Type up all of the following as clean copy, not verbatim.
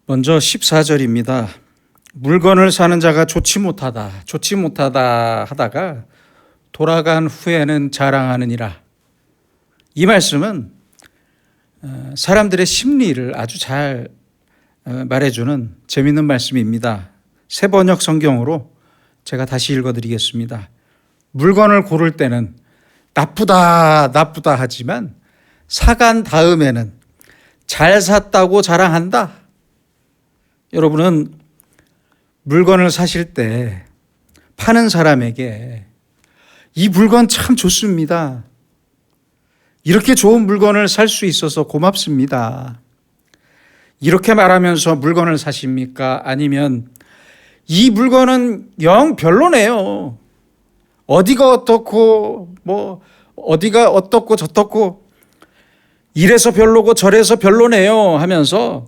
먼저 14절입니다. 물건을 사는 자가 좋지 못하다 하다가 돌아간 후에는 자랑하느니라. 이 말씀은 사람들의 심리를 아주 잘 말해주는 재미있는 말씀입니다. 새번역 성경으로 제가 다시 읽어드리겠습니다. 물건을 고를 때는 나쁘다 하지만 사간 다음에는 잘 샀다고 자랑한다. 여러분은 물건을 사실 때 파는 사람에게 이 물건 참 좋습니다. 이렇게 좋은 물건을 살 수 있어서 고맙습니다. 이렇게 말하면서 물건을 사십니까? 아니면 이 물건은 영 별로네요. 어디가 어떻고 어디가 어떻고 저떻고 이래서 별로고 저래서 별로네요 하면서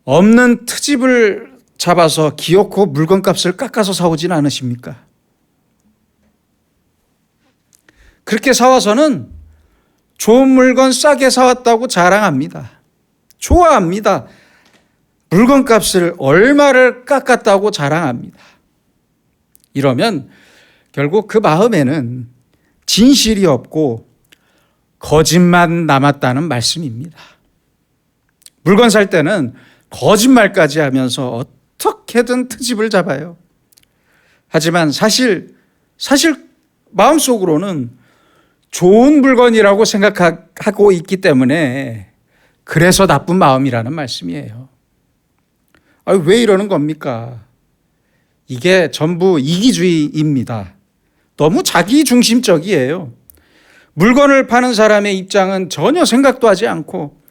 없는 트집을 잡아서 기어코 물건값을 깎아서 사오진 않으십니까? 그렇게 사와서는 좋은 물건 싸게 사왔다고 자랑합니다. 좋아합니다. 물건값을 얼마를 깎았다고 자랑합니다. 이러면 결국 그 마음에는 진실이 없고 거짓만 남았다는 말씀입니다. 물건 살 때는 거짓말까지 하면서 어떻게든 트집을 잡아요. 하지만 사실 마음속으로는 좋은 물건이라고 생각하고 있기 때문에 그래서 나쁜 마음이라는 말씀이에요. 왜 이러는 겁니까? 이게 전부 이기주의입니다. 너무 자기중심적이에요. 물건을 파는 사람의 입장은 전혀 생각도 하지 않고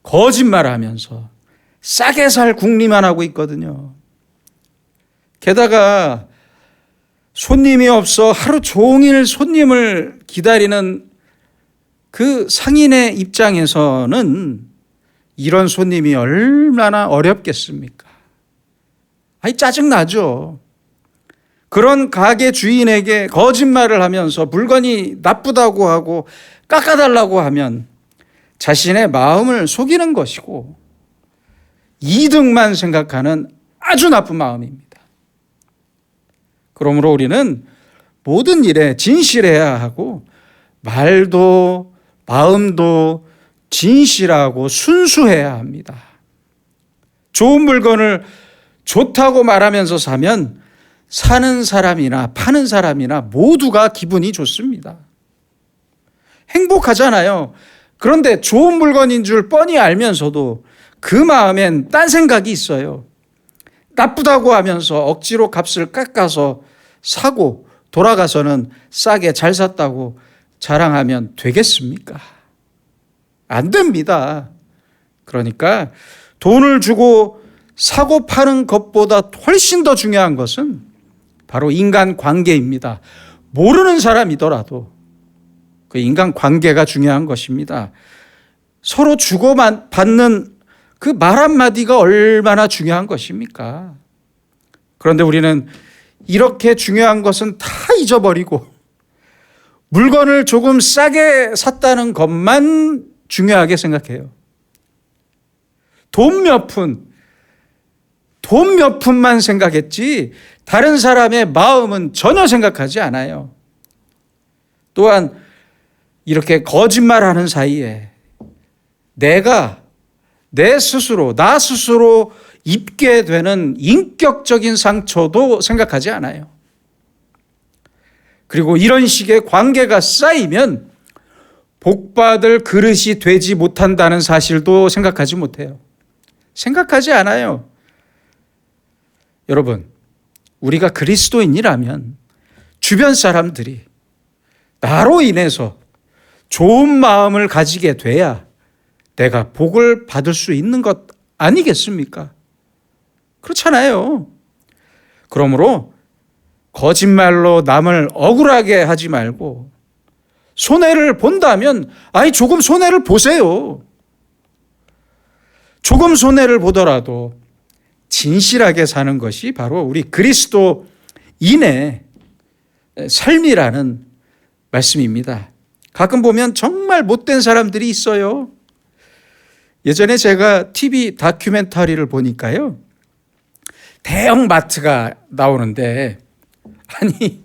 거짓말하면서 싸게 살 궁리만 하고 있거든요. 게다가 손님이 없어 하루 종일 손님을 기다리는 그 상인의 입장에서는 이런 손님이 얼마나 어렵겠습니까? 짜증나죠. 그런 가게 주인에게 거짓말을 하면서 물건이 나쁘다고 하고 깎아달라고 하면 자신의 마음을 속이는 것이고 이득만 생각하는 아주 나쁜 마음입니다. 그러므로 우리는 모든 일에 진실해야 하고 말도 마음도 진실하고 순수해야 합니다. 좋은 물건을 좋다고 말하면서 사면 사는 사람이나 파는 사람이나 모두가 기분이 좋습니다. 행복하잖아요. 그런데 좋은 물건인 줄 뻔히 알면서도 그 마음엔 딴 생각이 있어요. 나쁘다고 하면서 억지로 값을 깎아서 사고 돌아가서는 싸게 잘 샀다고 자랑하면 되겠습니까? 안 됩니다. 그러니까 돈을 주고 사고 파는 것보다 훨씬 더 중요한 것은 바로 인간 관계입니다. 모르는 사람이더라도 그 인간 관계가 중요한 것입니다. 서로 주고받는 그 말 한마디가 얼마나 중요한 것입니까? 그런데 우리는 이렇게 중요한 것은 다 잊어버리고 물건을 조금 싸게 샀다는 것만 중요하게 생각해요. 돈 몇 푼만 생각했지 다른 사람의 마음은 전혀 생각하지 않아요. 또한 이렇게 거짓말하는 사이에 나 스스로 입게 되는 인격적인 상처도 생각하지 않아요. 그리고 이런 식의 관계가 쌓이면 복받을 그릇이 되지 못한다는 사실도 생각하지 못해요. 생각하지 않아요. 여러분, 우리가 그리스도인이라면 주변 사람들이 나로 인해서 좋은 마음을 가지게 돼야 내가 복을 받을 수 있는 것 아니겠습니까? 그렇잖아요. 그러므로 거짓말로 남을 억울하게 하지 말고 손해를 본다면 조금 손해를 보세요. 조금 손해를 보더라도 진실하게 사는 것이 바로 우리 그리스도인의 삶이라는 말씀입니다. 가끔 보면 정말 못된 사람들이 있어요. 예전에 제가 TV 다큐멘터리를 보니까요, 대형 마트가 나오는데, 아니,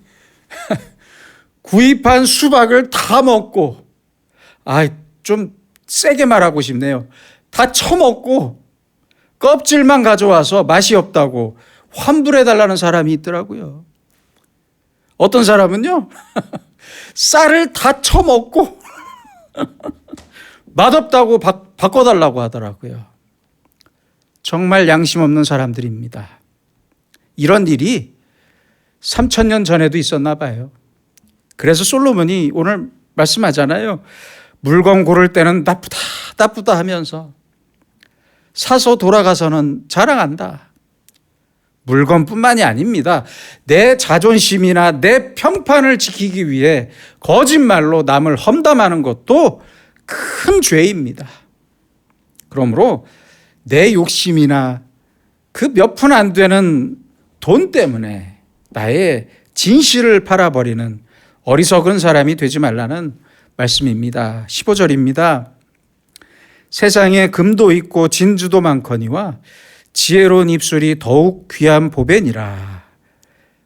구입한 수박을 다 먹고, 좀 세게 말하고 싶네요. 다 처먹고 껍질만 가져와서 맛이 없다고 환불해달라는 사람이 있더라고요. 어떤 사람은요, 쌀을 다 처먹고 맛없다고 바꿔달라고 하더라고요. 정말 양심 없는 사람들입니다. 이런 일이 3000년 전에도 있었나 봐요. 그래서 솔로몬이 오늘 말씀하잖아요. 물건 고를 때는 나쁘다 하면서 사서 돌아가서는 자랑한다. 물건뿐만이 아닙니다. 내 자존심이나 내 평판을 지키기 위해 거짓말로 남을 험담하는 것도 큰 죄입니다. 그러므로 내 욕심이나 그 몇 푼 안 되는 돈 때문에 나의 진실을 팔아버리는 어리석은 사람이 되지 말라는 말씀입니다. 15절입니다. 세상에 금도 있고 진주도 많거니와 지혜로운 입술이 더욱 귀한 보배니라.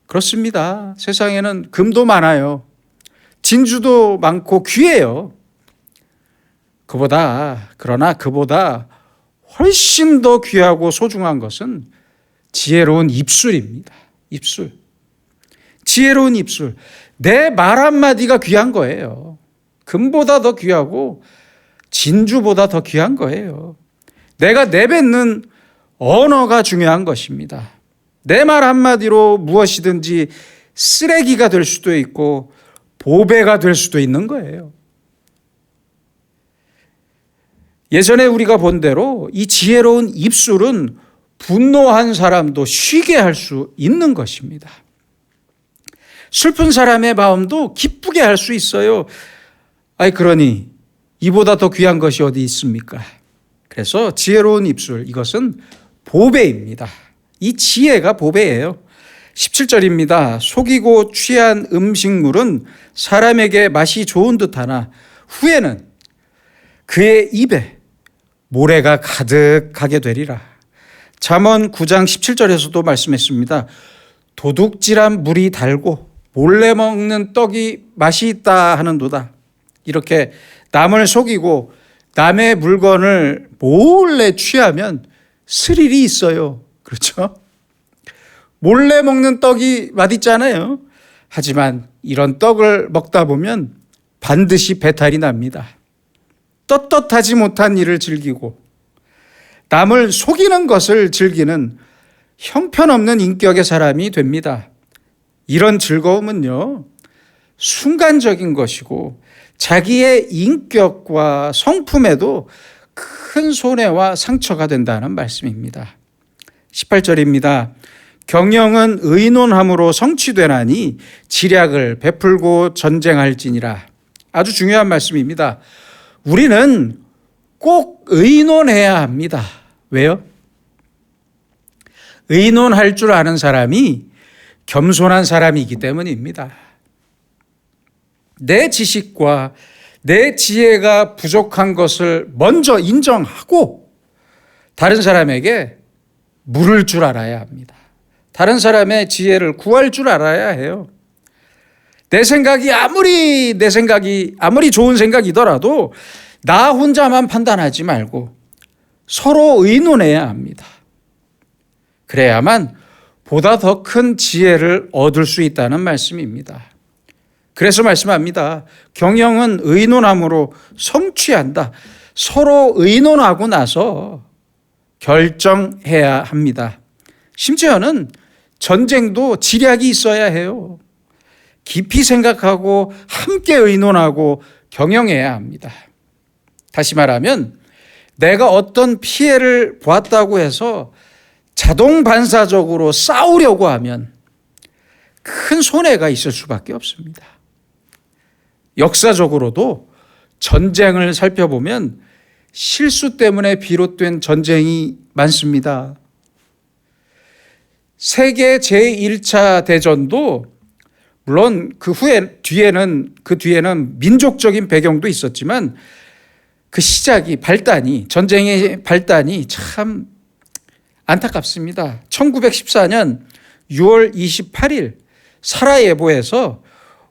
그렇습니다. 세상에는 금도 많아요. 진주도 많고 귀해요. 그러나 그보다 훨씬 더 귀하고 소중한 것은 지혜로운 입술입니다. 입술. 지혜로운 입술. 내 말 한마디가 귀한 거예요. 금보다 더 귀하고 진주보다 더 귀한 거예요. 내가 내뱉는 언어가 중요한 것입니다. 내 말 한마디로 무엇이든지 쓰레기가 될 수도 있고 보배가 될 수도 있는 거예요. 예전에 우리가 본 대로 이 지혜로운 입술은 분노한 사람도 쉬게 할 수 있는 것입니다. 슬픈 사람의 마음도 기쁘게 할 수 있어요. 그러니 이보다 더 귀한 것이 어디 있습니까? 그래서 지혜로운 입술, 이것은 보배입니다. 이 지혜가 보배예요. 17절입니다. 속이고 취한 음식물은 사람에게 맛이 좋은 듯하나 후에는 그의 입에 모래가 가득하게 되리라. 잠언 9장 17절에서도 말씀했습니다. 도둑질한 물이 달고 몰래 먹는 떡이 맛이 있다 하는도다. 이렇게 남을 속이고 남의 물건을 몰래 취하면 스릴이 있어요. 그렇죠? 몰래 먹는 떡이 맛있잖아요. 하지만 이런 떡을 먹다 보면 반드시 배탈이 납니다. 떳떳하지 못한 일을 즐기고 남을 속이는 것을 즐기는 형편없는 인격의 사람이 됩니다. 이런 즐거움은요, 순간적인 것이고 자기의 인격과 성품에도 큰 손해와 상처가 된다는 말씀입니다. 18절입니다. 경영은 의논함으로 성취되나니 지략을 베풀고 전쟁할지니라. 아주 중요한 말씀입니다. 우리는 꼭 의논해야 합니다. 왜요? 의논할 줄 아는 사람이 겸손한 사람이기 때문입니다. 내 지식과 내 지혜가 부족한 것을 먼저 인정하고 다른 사람에게 물을 줄 알아야 합니다. 다른 사람의 지혜를 구할 줄 알아야 해요. 내 생각이 아무리 좋은 생각이더라도 나 혼자만 판단하지 말고 서로 의논해야 합니다. 그래야만 보다 더 큰 지혜를 얻을 수 있다는 말씀입니다. 그래서 말씀합니다. 경영은 의논함으로 성취한다. 서로 의논하고 나서 결정해야 합니다. 심지어는 전쟁도 지략이 있어야 해요. 깊이 생각하고 함께 의논하고 경영해야 합니다. 다시 말하면 내가 어떤 피해를 보았다고 해서 자동 반사적으로 싸우려고 하면 큰 손해가 있을 수밖에 없습니다. 역사적으로도 전쟁을 살펴보면 실수 때문에 비롯된 전쟁이 많습니다. 세계 제1차 대전도 물론 그 뒤에는 민족적인 배경도 있었지만 그 시작이 전쟁의 발단이 참 안타깝습니다. 1914년 6월 28일 사라예보에서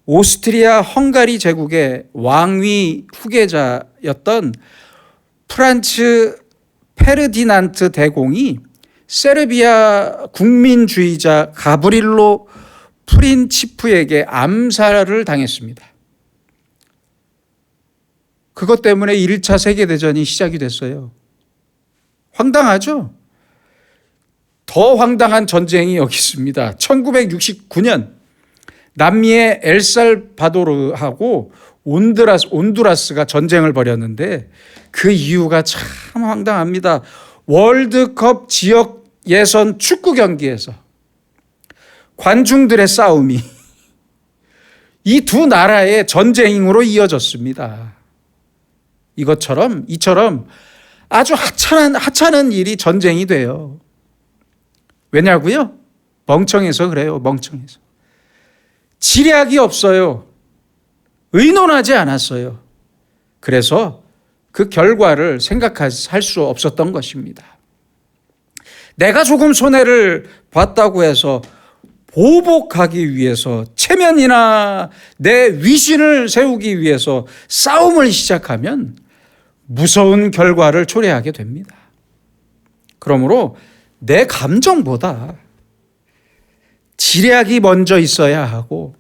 오스트리아 헝가리 제국의 왕위 후계자였던 프란츠 페르디난트 대공이 세르비아 국민주의자 가브릴로 프린치프에게 암살을 당했습니다. 그것 때문에 1차 세계대전이 시작이 됐어요. 황당하죠? 더 황당한 전쟁이 여기 있습니다. 1969년 남미의 엘살바도르하고 온두라스가 전쟁을 벌였는데 그 이유가 참 황당합니다. 월드컵 지역 예선 축구 경기에서 관중들의 싸움이 이 두 나라의 전쟁으로 이어졌습니다. 이처럼 아주 하찮은 일이 전쟁이 돼요. 왜냐고요? 멍청해서 그래요. 멍청해서. 지략이 없어요. 의논하지 않았어요. 그래서 그 결과를 생각할 수 없었던 것입니다. 내가 조금 손해를 봤다고 해서 보복하기 위해서 체면이나 내 위신을 세우기 위해서 싸움을 시작하면 무서운 결과를 초래하게 됩니다. 그러므로 내 감정보다 지략이 먼저 있어야 하고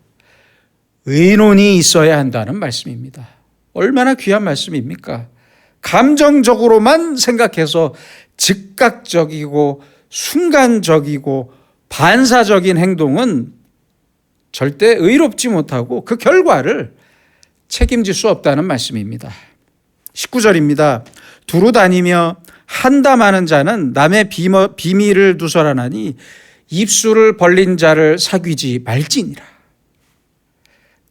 의논이 있어야 한다는 말씀입니다. 얼마나 귀한 말씀입니까? 감정적으로만 생각해서 즉각적이고 순간적이고 반사적인 행동은 절대 의롭지 못하고 그 결과를 책임질 수 없다는 말씀입니다. 19절입니다. 두루 다니며 한담하는 자는 남의 비밀을 누설하나니 입술을 벌린 자를 사귀지 말지니라.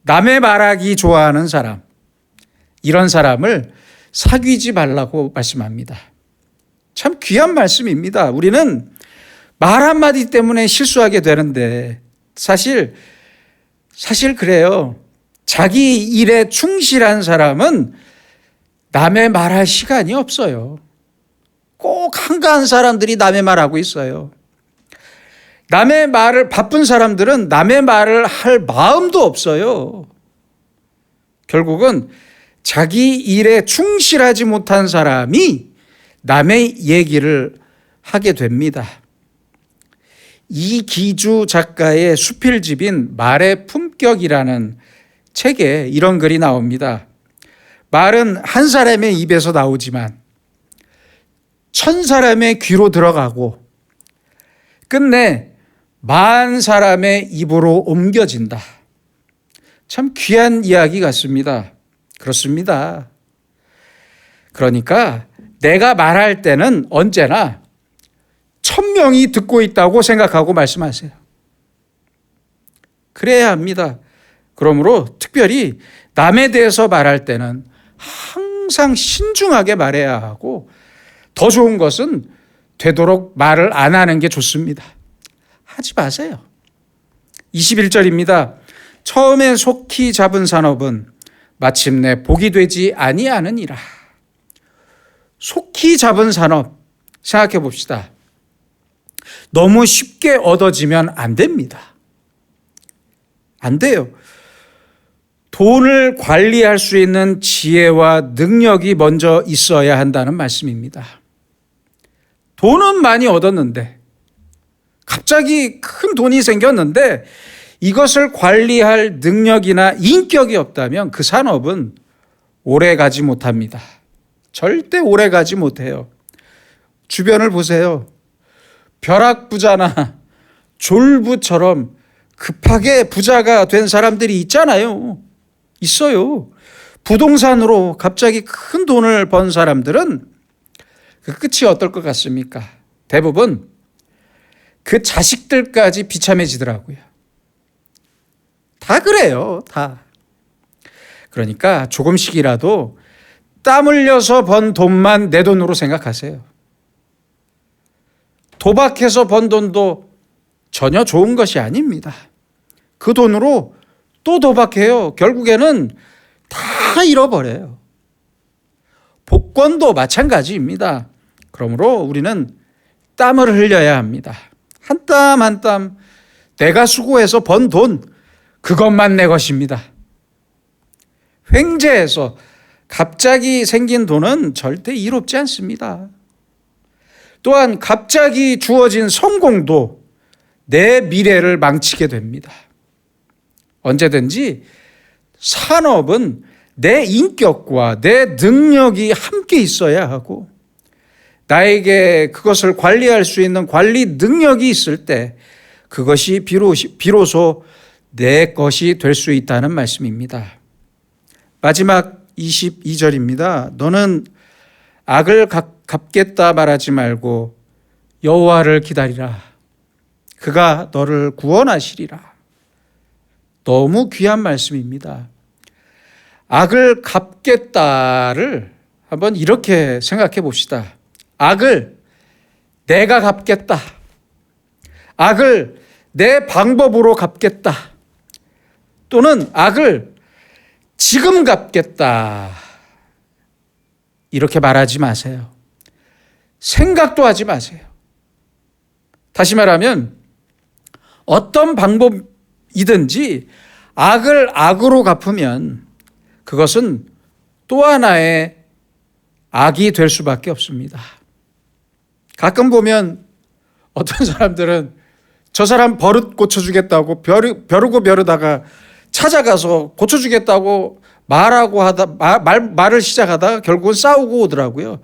남의 말하기 좋아하는 사람, 이런 사람을 사귀지 말라고 말씀합니다. 참 귀한 말씀입니다. 우리는 말 한마디 때문에 실수하게 되는데 사실 그래요. 자기 일에 충실한 사람은 남의 말할 시간이 없어요. 꼭 한가한 사람들이 남의 말하고 있어요. 바쁜 사람들은 남의 말을 할 마음도 없어요. 결국은 자기 일에 충실하지 못한 사람이 남의 얘기를 하게 됩니다. 이기주 작가의 수필집인 말의 품격이라는 책에 이런 글이 나옵니다. 말은 한 사람의 입에서 나오지만 1000사람의 귀로 들어가고 끝내 10,000사람의 입으로 옮겨진다. 참 귀한 이야기 같습니다. 그렇습니다. 그러니까 내가 말할 때는 언제나 1000명이 듣고 있다고 생각하고 말씀하세요. 그래야 합니다. 그러므로 특별히 남에 대해서 말할 때는 항상 신중하게 말해야 하고 더 좋은 것은 되도록 말을 안 하는 게 좋습니다. 하지 마세요. 21절입니다. 처음에 속히 잡은 산업은 마침내 복이 되지 아니하느니라. 속히 잡은 산업 생각해 봅시다. 너무 쉽게 얻어지면 안 됩니다. 안 돼요. 돈을 관리할 수 있는 지혜와 능력이 먼저 있어야 한다는 말씀입니다. 돈은 많이 얻었는데 갑자기 큰 돈이 생겼는데 이것을 관리할 능력이나 인격이 없다면 그 산업은 오래 가지 못합니다. 절대 오래 가지 못해요. 주변을 보세요. 벼락부자나 졸부처럼 급하게 부자가 된 사람들이 있잖아요. 있어요. 부동산으로 갑자기 큰 돈을 번 사람들은 그 끝이 어떨 것 같습니까? 대부분 그 자식들까지 비참해지더라고요. 다 그래요. 다. 그러니까 조금씩이라도 땀 흘려서 번 돈만 내 돈으로 생각하세요. 도박해서 번 돈도 전혀 좋은 것이 아닙니다. 그 돈으로 또 도박해요. 결국에는 다 잃어버려요. 복권도 마찬가지입니다. 그러므로 우리는 땀을 흘려야 합니다. 한 땀 한 땀 내가 수고해서 번 돈, 그것만 내 것입니다. 횡재해서 갑자기 생긴 돈은 절대 이롭지 않습니다. 또한 갑자기 주어진 성공도 내 미래를 망치게 됩니다. 언제든지 산업은 내 인격과 내 능력이 함께 있어야 하고 나에게 그것을 관리할 수 있는 관리 능력이 있을 때 그것이 비로소 내 것이 될 수 있다는 말씀입니다. 마지막 22절입니다. 너는 악을 갚겠다 말하지 말고 여호와를 기다리라. 그가 너를 구원하시리라. 너무 귀한 말씀입니다. 악을 갚겠다를 한번 이렇게 생각해 봅시다. 악을 내가 갚겠다. 악을 내 방법으로 갚겠다. 또는 악을 지금 갚겠다. 이렇게 말하지 마세요. 생각도 하지 마세요. 다시 말하면 어떤 방법이든지 악을 악으로 갚으면 그것은 또 하나의 악이 될 수밖에 없습니다. 가끔 보면 어떤 사람들은 저 사람 버릇 고쳐주겠다고 벼르다가 찾아가서 고쳐주겠다고 말을 시작하다가 결국은 싸우고 오더라고요.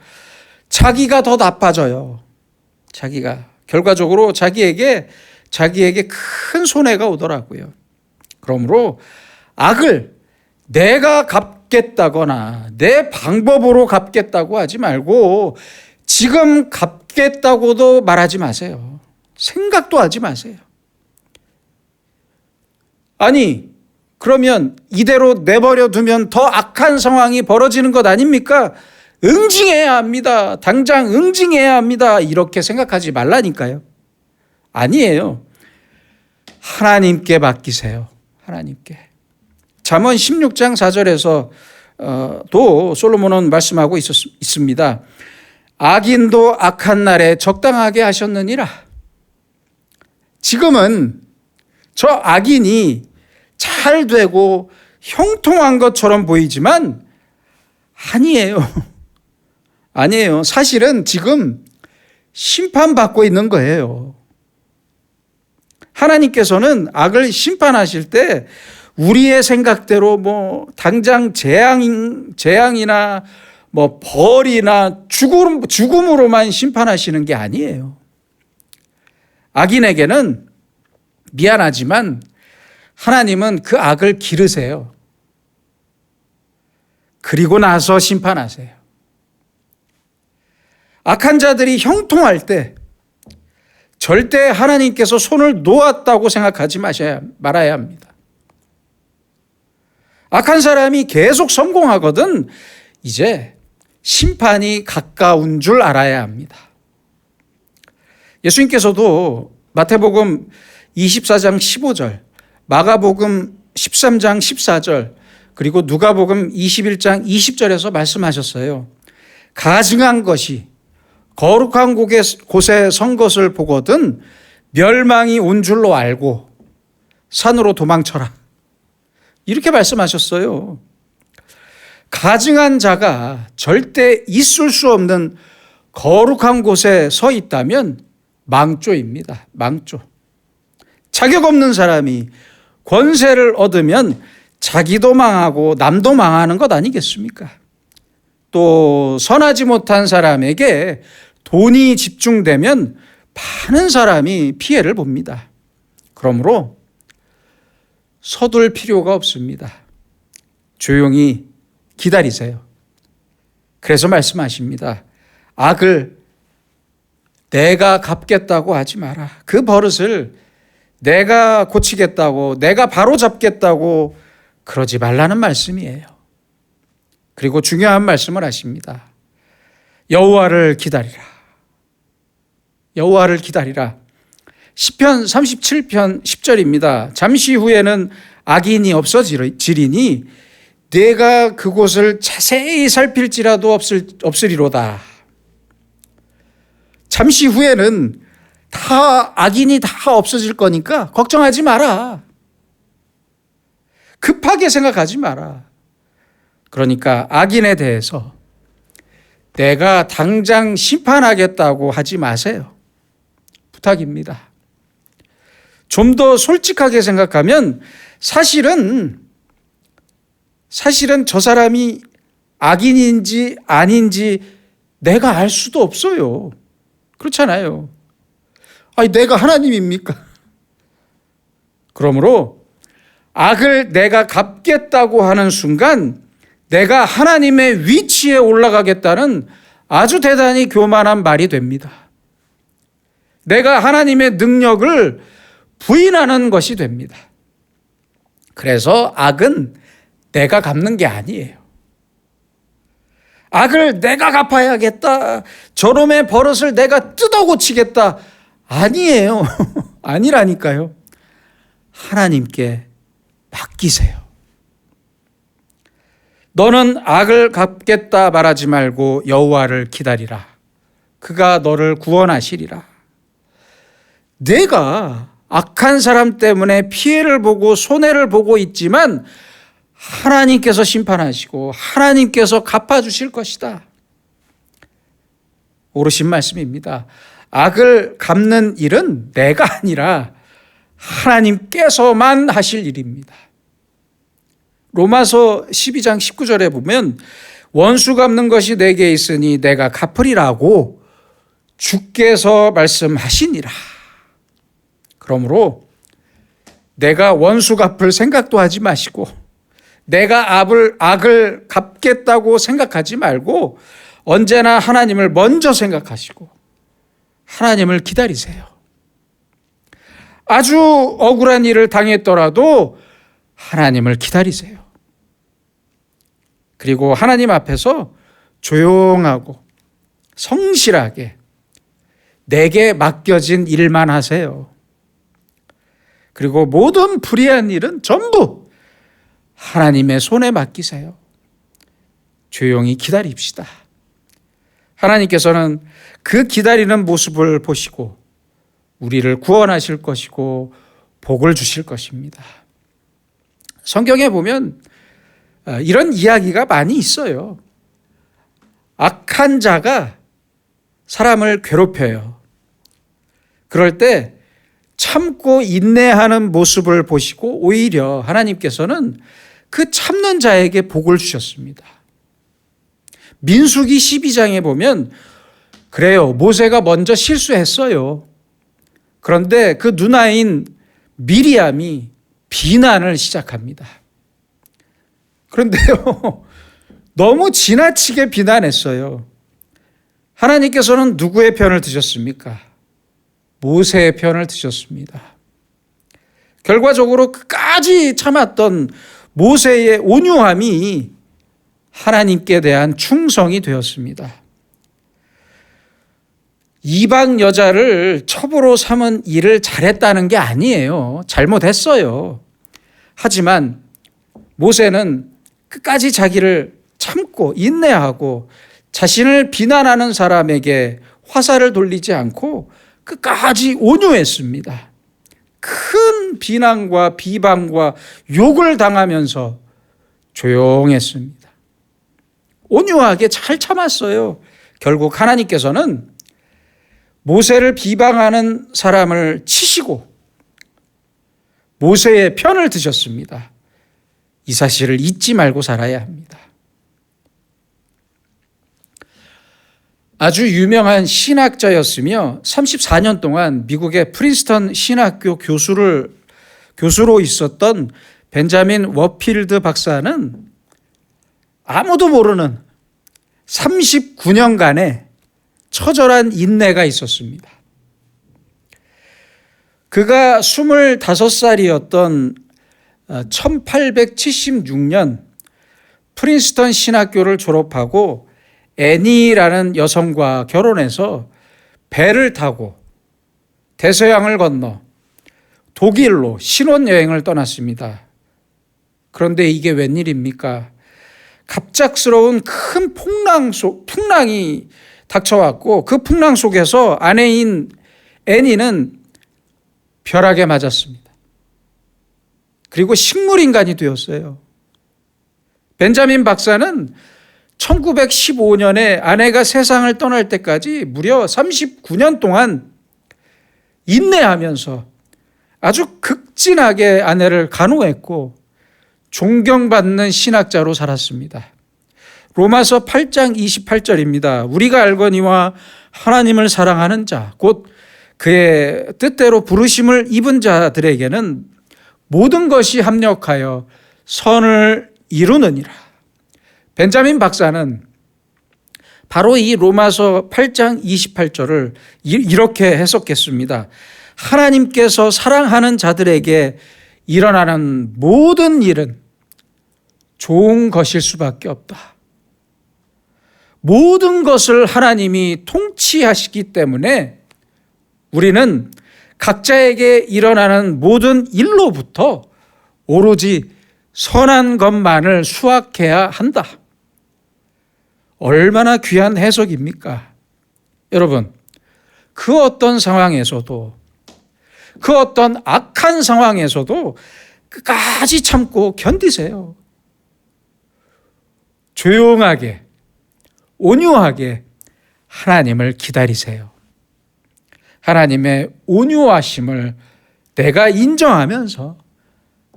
자기가 더 나빠져요. 자기가 결과적으로 자기에게 큰 손해가 오더라고요. 그러므로 악을 내가 갚겠다거나 내 방법으로 갚겠다고 하지 말고 지금 갚겠다고도 말하지 마세요. 생각도 하지 마세요. 아니, 그러면 이대로 내버려 두면 더 악한 상황이 벌어지는 것 아닙니까? 응징해야 합니다. 당장 응징해야 합니다. 이렇게 생각하지 말라니까요. 아니에요. 하나님께 맡기세요. 하나님께. 잠언 16장 4절에서 또 솔로몬은 말씀하고 있습니다. 악인도 악한 날에 적당하게 하셨느니라. 지금은 저 악인이 잘 되고 형통한 것처럼 보이지만 아니에요. 아니에요. 사실은 지금 심판받고 있는 거예요. 하나님께서는 악을 심판하실 때 우리의 생각대로 당장 재앙이나 벌이나 죽음으로만 심판하시는 게 아니에요. 악인에게는 미안하지만 하나님은 그 악을 기르세요. 그리고 나서 심판하세요. 악한 자들이 형통할 때 절대 하나님께서 손을 놓았다고 생각하지 말아야 합니다. 악한 사람이 계속 성공하거든 이제 심판이 가까운 줄 알아야 합니다. 예수님께서도 마태복음 24장 15절, 마가복음 13장 14절, 그리고 누가복음 21장 20절에서 말씀하셨어요. 가증한 것이 거룩한 곳에 선 것을 보거든 멸망이 온 줄로 알고 산으로 도망쳐라. 이렇게 말씀하셨어요. 가증한 자가 절대 있을 수 없는 거룩한 곳에 서 있다면 망조입니다. 망조. 자격 없는 사람이 권세를 얻으면 자기도 망하고 남도 망하는 것 아니겠습니까? 또 선하지 못한 사람에게 돈이 집중되면 많은 사람이 피해를 봅니다. 그러므로 서둘 필요가 없습니다. 조용히 기다리세요. 그래서 말씀하십니다. 악을 내가 갚겠다고 하지 마라. 그 버릇을 내가 고치겠다고, 내가 바로잡겠다고 그러지 말라는 말씀이에요. 그리고 중요한 말씀을 하십니다. 여호와를 기다리라. 여호와를 기다리라. 시편 37편 10절입니다. 잠시 후에는 악인이 없어지리니 내가 그곳을 자세히 살필지라도 없으리로다. 잠시 후에는 악인이 다 없어질 거니까 걱정하지 마라. 급하게 생각하지 마라. 그러니까 악인에 대해서 내가 당장 심판하겠다고 하지 마세요. 부탁입니다. 좀 더 솔직하게 생각하면 사실은 저 사람이 악인인지 아닌지 내가 알 수도 없어요. 그렇잖아요. 아니, 내가 하나님입니까? 그러므로 악을 내가 갚겠다고 하는 순간 내가 하나님의 위치에 올라가겠다는 아주 대단히 교만한 말이 됩니다. 내가 하나님의 능력을 부인하는 것이 됩니다. 그래서 악은 내가 갚는 게 아니에요. 악을 내가 갚아야겠다. 저놈의 버릇을 내가 뜯어 고치겠다. 아니에요. 아니라니까요. 하나님께 맡기세요. 너는 악을 갚겠다 말하지 말고 여호와를 기다리라. 그가 너를 구원하시리라. 내가 악한 사람 때문에 피해를 보고 손해를 보고 있지만 하나님께서 심판하시고 하나님께서 갚아주실 것이다. 옳으신 말씀입니다. 악을 갚는 일은 내가 아니라 하나님께서만 하실 일입니다. 로마서 12장 19절에 보면 원수 갚는 것이 내게 있으니 내가 갚으리라고 주께서 말씀하시니라. 그러므로 내가 원수 갚을 생각도 하지 마시고 내가 악을 갚겠다고 생각하지 말고 언제나 하나님을 먼저 생각하시고 하나님을 기다리세요. 아주 억울한 일을 당했더라도 하나님을 기다리세요. 그리고 하나님 앞에서 조용하고 성실하게 내게 맡겨진 일만 하세요. 그리고 모든 불의한 일은 전부 하나님의 손에 맡기세요. 조용히 기다립시다. 하나님께서는 그 기다리는 모습을 보시고 우리를 구원하실 것이고 복을 주실 것입니다. 성경에 보면 이런 이야기가 많이 있어요. 악한 자가 사람을 괴롭혀요. 그럴 때 참고 인내하는 모습을 보시고 오히려 하나님께서는 그 참는 자에게 복을 주셨습니다. 민수기 12장에 보면 그래요. 모세가 먼저 실수했어요. 그런데 그 누나인 미리암이 비난을 시작합니다. 그런데요, 너무 지나치게 비난했어요. 하나님께서는 누구의 편을 드셨습니까? 모세의 편을 드셨습니다. 결과적으로 끝까지 참았던 모세의 온유함이 하나님께 대한 충성이 되었습니다. 이방 여자를 첩으로 삼은 일을 잘했다는 게 아니에요. 잘못했어요. 하지만 모세는 끝까지 자기를 참고 인내하고 자신을 비난하는 사람에게 화살을 돌리지 않고 끝까지 온유했습니다. 큰 비난과 비방과 욕을 당하면서 조용했습니다. 온유하게 잘 참았어요. 결국 하나님께서는 모세를 비방하는 사람을 치시고 모세의 편을 드셨습니다. 이 사실을 잊지 말고 살아야 합니다. 아주 유명한 신학자였으며 34년 동안 미국의 프린스턴 신학교 교수로 있었던 벤자민 워필드 박사는 아무도 모르는 39년간의 처절한 인내가 있었습니다. 그가 25살이었던 1876년 프린스턴 신학교를 졸업하고 애니라는 여성과 결혼해서 배를 타고 대서양을 건너 독일로 신혼여행을 떠났습니다. 그런데 이게 웬일입니까? 갑작스러운 큰 풍랑이 닥쳐왔고 그 풍랑 속에서 아내인 애니는 벼락에 맞았습니다. 그리고 식물인간이 되었어요. 벤자민 박사는 1915년에 아내가 세상을 떠날 때까지 무려 39년 동안 인내하면서 아주 극진하게 아내를 간호했고 존경받는 신학자로 살았습니다. 로마서 8장 28절입니다. 우리가 알거니와 하나님을 사랑하는 자, 곧 그의 뜻대로 부르심을 입은 자들에게는 모든 것이 합력하여 선을 이루느니라. 벤자민 박사는 바로 이 로마서 8장 28절을 이렇게 해석했습니다. 하나님께서 사랑하는 자들에게 일어나는 모든 일은 좋은 것일 수밖에 없다. 모든 것을 하나님이 통치하시기 때문에 우리는 각자에게 일어나는 모든 일로부터 오로지 선한 것만을 수확해야 한다. 얼마나 귀한 해석입니까? 여러분, 그 어떤 상황에서도, 그 어떤 악한 상황에서도 끝까지 참고 견디세요. 조용하게, 온유하게 하나님을 기다리세요. 하나님의 온유하심을 내가 인정하면서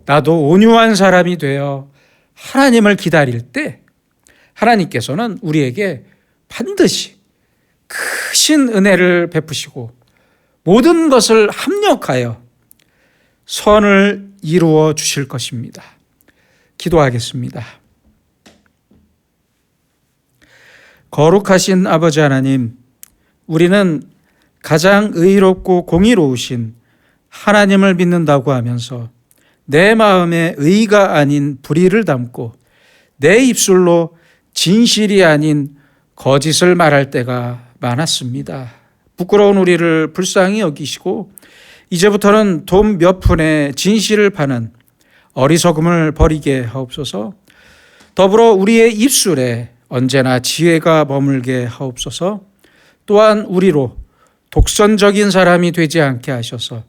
나도 온유한 사람이 되어 하나님을 기다릴 때 하나님께서는 우리에게 반드시 크신 은혜를 베푸시고 모든 것을 합력하여 선을 이루어 주실 것입니다. 기도하겠습니다. 거룩하신 아버지 하나님, 우리는 가장 의롭고 공의로우신 하나님을 믿는다고 하면서 내 마음에 의가 아닌 불의를 담고 내 입술로 진실이 아닌 거짓을 말할 때가 많았습니다. 부끄러운 우리를 불쌍히 여기시고 이제부터는 돈 몇 푼에 진실을 파는 어리석음을 버리게 하옵소서. 더불어 우리의 입술에 언제나 지혜가 머물게 하옵소서. 또한 우리로 독선적인 사람이 되지 않게 하셔서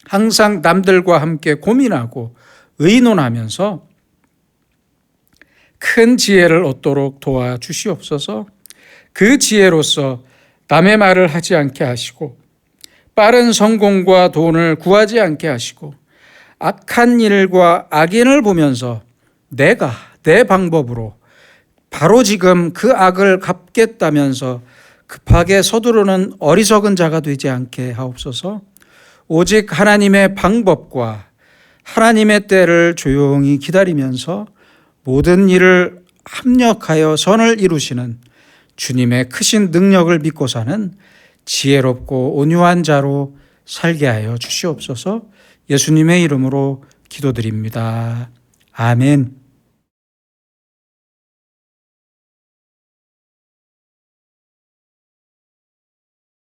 항상 남들과 함께 고민하고 의논하면서 큰 지혜를 얻도록 도와주시옵소서. 그 지혜로서 남의 말을 하지 않게 하시고 빠른 성공과 돈을 구하지 않게 하시고 악한 일과 악인을 보면서 내가 내 방법으로 바로 지금 그 악을 갚겠다면서 급하게 서두르는 어리석은 자가 되지 않게 하옵소서. 오직 하나님의 방법과 하나님의 때를 조용히 기다리면서 모든 일을 합력하여 선을 이루시는 주님의 크신 능력을 믿고 사는 지혜롭고 온유한 자로 살게 하여 주시옵소서. 예수님의 이름으로 기도드립니다. 아멘.